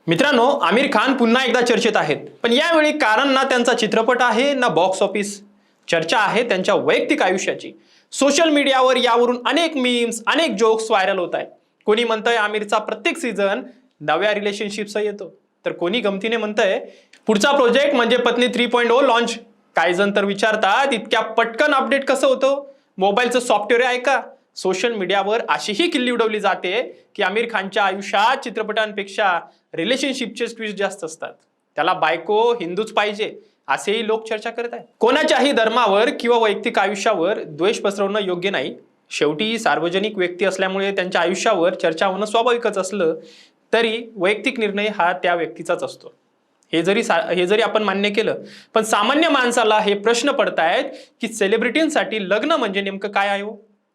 मित्रांनो, आमिर खान पुन्हा एकदा चर्चेत आहेत. पण यावेळी कारण ना त्यांचा चित्रपट आहे ना बॉक्स ऑफिस. चर्चा आहे त्यांच्या वैयक्तिक आयुष्याची. सोशल मीडियावर यावरून अनेक मीम्स, अनेक जोक्स व्हायरल होत आहेत. कोणी म्हणतंय आमिरचा प्रत्येक सीझन नव्या रिलेशनशिपचा येतो, तर कोणी गमतीने म्हणतंय पुढचा प्रोजेक्ट म्हणजे पत्नी 3.0 लॉन्च. काही जण तर विचारतात इतक्या पटकन अपडेट कसं होतं? मोबाईलचं सॉफ्टवेअर आहे का? सोशल मीडियावर अशीही किल्ली उडवली जाते की आमिर खानच्या आयुष्यात चित्रपटांपेक्षा रिलेशनशिपचे ट्विस्ट जास्त असतात. त्याला बायको हिंदूच पाहिजे असेही लोक चर्चा करत आहेत. कोणाच्याही धर्मावर किंवा वैयक्तिक आयुष्यावर द्वेष पसरवणं योग्य नाही. शेवटी सार्वजनिक व्यक्ती असल्यामुळे त्यांच्या आयुष्यावर चर्चा होणं स्वाभाविकच असलं तरी वैयक्तिक निर्णय हा त्या व्यक्तीचाच असतो. हे जरी आपण मान्य केलं, पण सामान्य माणसाला हे प्रश्न पडतायत की सेलिब्रिटींसाठी लग्न म्हणजे नेमकं काय आहे?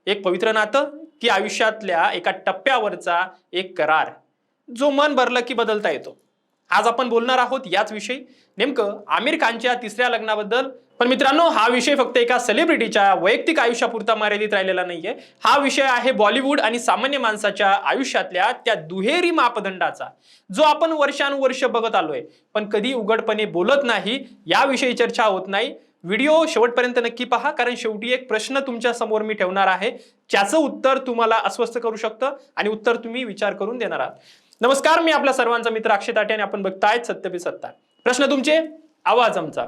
एक पवित्र नातं की आयुष्यातल्या एका टप्प्यावरचा एक करार जो मन भरलं की बदलता येतो? आज आपण बोलणार आहोत याच विषयी, नेमकं आमिर खानच्या तिसऱ्या लग्नाबद्दल. पण मित्रांनो, हा विषय फक्त एका सेलिब्रिटीच्या वैयक्तिक आयुष्यापुरता मर्यादित राहिलेला नाहीये. हा विषय आहे बॉलिवूड आणि सामान्य माणसाच्या आयुष्यातल्या त्या दुहेरी मापदंडाचा, जो आपण वर्षानुवर्ष बघत आलोय पण कधी उघडपणे बोलत नाही. याविषयी चर्चा होत नाही. व्हिडिओ शेवटपर्यंत नक्की पहा, कारण शेवटी एक प्रश्न तुमच्या समोर मी ठेवणार आहे, ज्याचं उत्तर तुम्हाला अस्वस्थ करू शकतं आणि उत्तर तुम्ही विचार करून देणार आहात. नमस्कार, मी आपला सर्वांचा मित्र अक्षय ताटे आणि आपण बघतायत सत्य पे सत्ता. प्रश्न तुमचे, आवाज आमचा.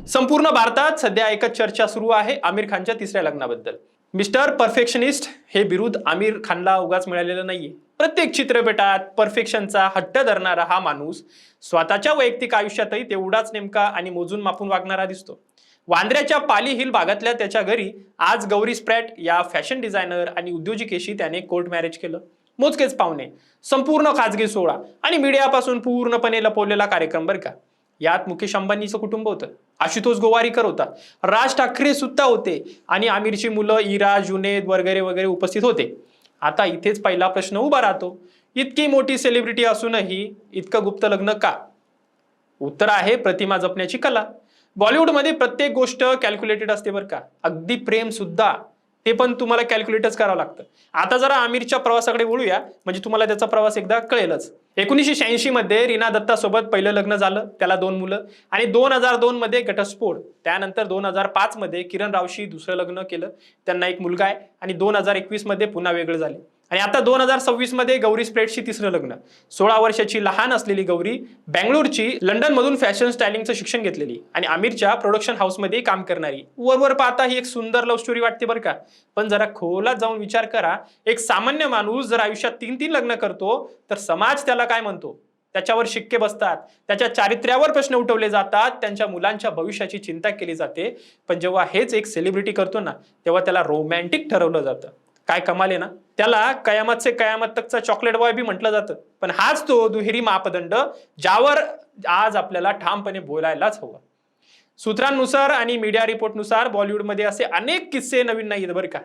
संपूर्ण भारतात सध्या एकच चर्चा सुरू आहे आमिर खानच्या तिसऱ्या लग्नाबद्दल. मिस्टर परफेक्शनिस्ट हे बिरुद आमिर खानला उगाच मिळालेलं नाहीये. प्रत्येक चित्रपटात परफेक्शनचा हट्ट धरणारा हा माणूस स्वतःच्या वैयक्तिक आयुष्यातही तेवढाच नेमका आणि मोजून मापून वागणारा दिसतो. वांद्र्याच्या पाली हिल भागातल्या त्याच्या घरी आज गौरी स्प्रॅट या फॅशन डिझायनर आणि उद्योजिकेशी त्याने कोर्ट मॅरेज केलं. मोजकेच पाहुणे, संपूर्ण खाजगी सोहळा आणि मीडियापासून पूर्णपणे लपवलेला कार्यक्रम बरं का. यात मुकेश अंबानीचं कुटुंब होतं, आशुतोष गोवारीकर होता, राज ठाकरे सुद्धा होते आणि आमिरची मुलं इरा, जुनेद वगैरे वगैरे उपस्थित होते. आता इथेच पहिला प्रश्न उभा राहतो, इतकी मोठी सेलिब्रिटी असूनही इतकं गुप्त लग्न का? उत्तर आहे प्रतिमा जपण्याची कला. बॉलिवूडमध्ये प्रत्येक गोष्ट कॅल्क्युलेटेड असते बरं का. अगदी प्रेम सुद्धा, ते पण तुम्हाला कॅल्क्युलेटच करावं लागतं. आता जरा आमिरच्या प्रवासाकडे वळूया, म्हणजे तुम्हाला त्याचा प्रवास एकदा कळेलच. 1986 मध्ये रीना दत्ता सोबत पहिलं लग्न झालं, त्याला 2 मुलं. आणि 2002 मध्ये घटस्फोट. त्यानंतर 2005 मध्ये किरण रावशी दुसरं लग्न केलं, त्यांना एक मुलगा आहे. आणि 2021 मध्ये पुन्हा वेगळं झाले. आणि आता 2026 मध्ये गौरी स्प्रेटशी तिसरं लग्न. 16 वर्षाची लहान असलेली गौरी बँगलोरची लंडन मधून फॅशन स्टायलिंगचं शिक्षण घेतलेली आणि आमिरच्या प्रोडक्शन हाऊसमध्ये काम करणारी. वरवर पाहता ही एक सुंदर लव्ह स्टोरी वाटते बरं का. पण जरा खोलात जाऊन विचार करा, एक सामान्य माणूस जर आयुष्यात 3 लग्न करतो तर समाज त्याला काय म्हणतो? त्याच्यावर शिक्के बसतात, त्याच्या चारित्र्यावर प्रश्न उठवले जातात, त्यांच्या मुलांच्या भविष्याची चिंता केली जाते. पण जेव्हा हेच एक सेलिब्रिटी करतो ना, तेव्हा त्याला रोमॅन्टिक ठरवलं जातं. काय कमाल आहे ना. त्याला कयामत से कयामत तकचा चॉकलेट बॉय बी म्हटलं जातं. पण हाच तो दुहेरी मापदंड ज्यावर आज आपल्याला ठामपणे बोलायलाच हवं. सूत्रांनुसार आणि मीडिया रिपोर्टनुसार बॉलिवूडमध्ये असे अनेक किस्से नवीन नाहीत बरं का.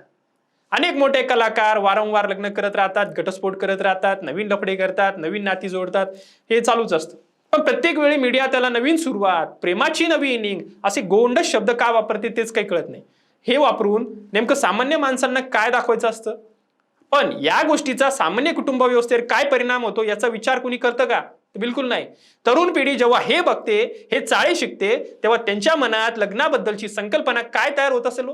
अनेक मोठे कलाकार वारंवार लग्न करत राहतात, घटस्फोट करत राहतात, नवीन लफडे करतात, नवीन नाती जोडतात, हे चालूच असतं. पण प्रत्येक वेळी मीडिया त्याला नवीन सुरुवात, प्रेमाची नवी इनिंग असे गोंडस शब्द का वापरते तेच काही कळत नाही. हे वापरून नेमकं सामान्य माणसांना काय दाखवायचं असतं? पण या गोष्टीचा सामान्य कुटुंब व्यवस्थेवर काय परिणाम होतो याचा विचार कोणी करतं का? बिलकुल नाही. तरुण पिढी जेव्हा हे बघते, हे चाळे शिकते, तेव्हा त्यांच्या मनात लग्नाबद्दलची संकल्पना काय तयार होत असेल?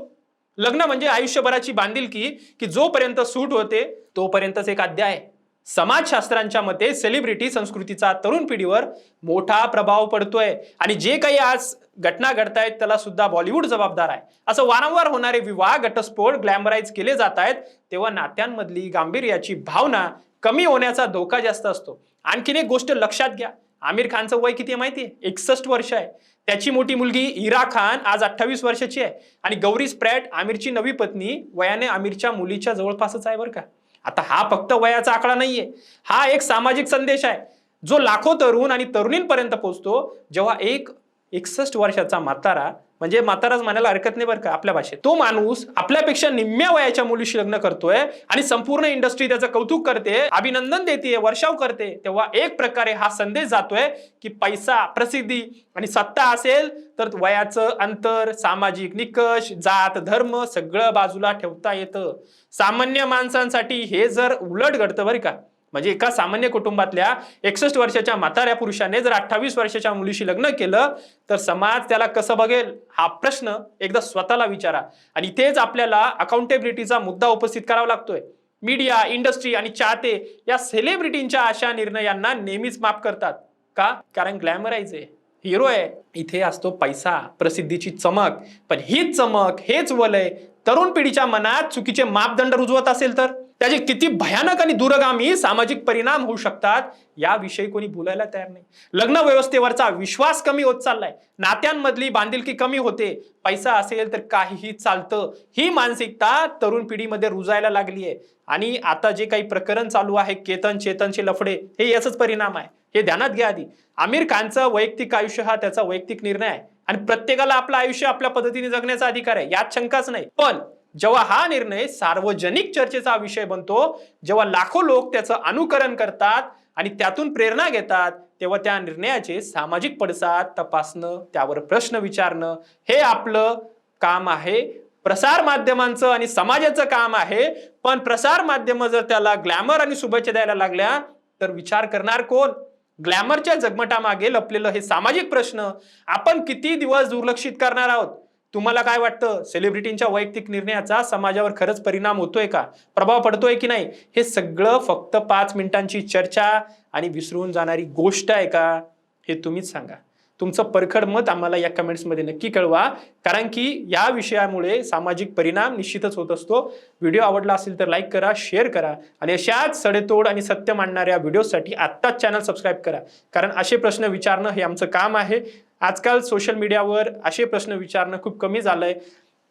लग्न म्हणजे आयुष्यभराची बांधिलकी की जोपर्यंत सूट होते तोपर्यंतच एक अध्याय. समाजशास्त्रांच्या मते सेलिब्रिटी संस्कृतीचा तरुण पिढीवर मोठा प्रभाव पडतोय आणि जे काही आज घटना घडतायत त्याला सुद्धा बॉलिवूड जबाबदार आहे. असं वारंवार होणारे विवाह, घटस्फोट ग्लॅमराईज केले जात आहेत, तेव्हा नात्यांमधली गांभीर्याची भावना कमी होण्याचा धोका जास्त असतो. आणखीन एक गोष्ट लक्षात घ्या, आमिर खानचं वय किती आहे माहितीये? 61 वर्ष आहे. त्याची मोठी मुलगी इरा खान आज 28 वर्षाची आहे आणि गौरी स्प्रॅट आमिरची नवी पत्नी वयाने आमिरच्या मुलीच्या जवळपासच आहे बरं का. आता हा फक्त वयाचा आकडा नाहीये, हा एक सामाजिक संदेश आहे जो लाखो तरुण आणि तरुणींपर्यंत पोहोचतो. जेव्हा एक 61 वर्षाचा म्हातारा, म्हणजे म्हाताराच म्हणायला हरकत नाही बरं का आपल्या भाषेत, तो माणूस आपल्यापेक्षा निम्म्या वयाच्या मुलीशी लग्न करतोय आणि संपूर्ण इंडस्ट्री त्याचं कौतुक करते, अभिनंदन देते, वर्षाव करते, तेव्हा एक प्रकारे हा संदेश जातोय की पैसा, प्रसिद्धी आणि सत्ता असेल तर वयाचं अंतर, सामाजिक निकष, जात, धर्म सगळं बाजूला ठेवता येतं. सामान्य माणसांसाठी हे जर उलट घडतं बरं का, म्हणजे एका सामान्य कुटुंबातल्या 61 वर्षाच्या म्हाताऱ्या पुरुषाने जर 28 वर्षाच्या मुलीशी लग्न केलं तर समाज त्याला कसं बघेल, हा प्रश्न एकदा स्वतःला विचारा. आणि तेच आपल्याला अकाउंटेबिलिटीचा मुद्दा उपस्थित करावा लागतोय. मीडिया, इंडस्ट्री आणि चाहते या सेलिब्रिटींच्या अशा निर्णयांना नेहमीच माफ करतात. का? कारण ग्लॅमराइज आहे, हिरो आहे. इथे असतो पैसा, प्रसिद्धीची चमक. पण हीच चमक, हेच वलय तरुण पिढीच्या मनात चुकीचे मापदंड रुजवत असेल तर त्याचे किती भयानक आणि दूरगामी सामाजिक परिणाम होऊ शकतात याविषयी कोणी बोलायला तयार नाही. लग्न व्यवस्थेवरचा विश्वास कमी होत चाललाय, नात्यांमधली बांधिलकी कमी होते. पैसा असेल तर काहीही चालतं, ही मानसिकता तरुण पिढीमध्ये रुजायला लागली आहे. आणि आता जे काही प्रकरण चालू आहे, केतन चेतनचे लफडे, हे याचाच परिणाम आहे. हे ध्यानात घ्या आधी. आमिर खानचं वैयक्तिक आयुष्य हा त्याचा वैयक्तिक निर्णय आहे आणि प्रत्येकाला आपलं आयुष्य आपल्या पद्धतीने जगण्याचा अधिकार आहे, यात शंकाच नाही. पण जेव्हा हा निर्णय सार्वजनिक चर्चेचा विषय बनतो, जेव्हा लाखो लोक त्याचं अनुकरण करतात आणि त्यातून प्रेरणा घेतात, तेव्हा त्या निर्णयाचे सामाजिक पडसाद तपासणं, त्यावर प्रश्न विचारणं हे आपलं काम आहे. प्रसार माध्यमांचं आणि समाजाचं काम आहे. पण प्रसार माध्यम जर त्याला ग्लॅमर आणि शुभेच्छा द्यायला लागल्या तर विचार करणार कोण? ग्लॅमरच्या जगमटामागे लपलेलं हे सामाजिक प्रश्न आपण किती दिवस दुर्लक्षित करणार आहोत? तुम्हाला काय वाटतं, सेलिब्रिटींच्या वैयक्तिक निर्णयाचा समाजावर खरंच परिणाम होतोय का, प्रभाव पडतोय की नाही? हे सगळं फक्त 5 मिनिटांची चर्चा आणि विसरून जाणारी गोष्ट आहे का? हे तुम्हीच सांगा. तुमचं परखड मत आम्हाला या कमेंट्समध्ये नक्की कळवा, कारण की या विषयामुळे सामाजिक परिणाम निश्चितच होत असतो. व्हिडिओ आवडला असेल तर लाईक करा, शेअर करा आणि अशाच सडेतोड आणि सत्य मांडणाऱ्या व्हिडिओसाठी आत्ताच चॅनल सबस्क्राईब करा, कारण असे प्रश्न विचारणं हे आमचं काम आहे. आजकाल सोशल मीडियावर असे प्रश्न विचारणं खूप कमी झालंय.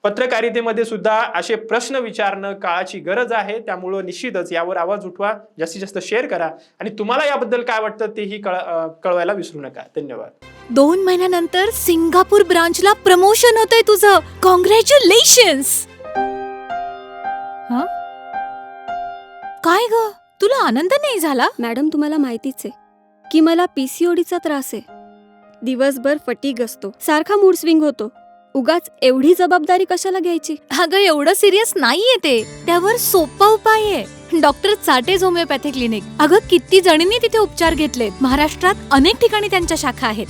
पत्रकारितेमध्ये सुद्धा असे प्रश्न विचारणं काळाची गरज आहे. त्यामुळं निश्चितच यावर आवाज उठवा, जास्तीत जास्त शेअर करा आणि तुम्हाला याबद्दल काय वाटतं तेही कळवायला विसरू नका. धन्यवाद. 2 महिन्यानंतर सिंगापूर ब्रांचला प्रमोशन होतंय तुझं. कॉंग्रॅच्युलेशन्स. काय ग, तुला आनंद नाही झाला? मॅडम, तुम्हाला माहितीच आहे की मला PCODचा त्रास आहे. दिवसभर फटीग असतो, सारखा मूड स्विंग होतो. उगाच एवढी जबाबदारी कशाला घ्यायची? अगं, एवढं सिरियस नाहीये ते. त्यावर सोपा उपाय आहे, डॉक्टर चाटेज होमिओपॅथी क्लिनिक. अगं, किती जणींनी तिथे उपचार घेतलेत. महाराष्ट्रात अनेक ठिकाणी त्यांच्या शाखा आहेत.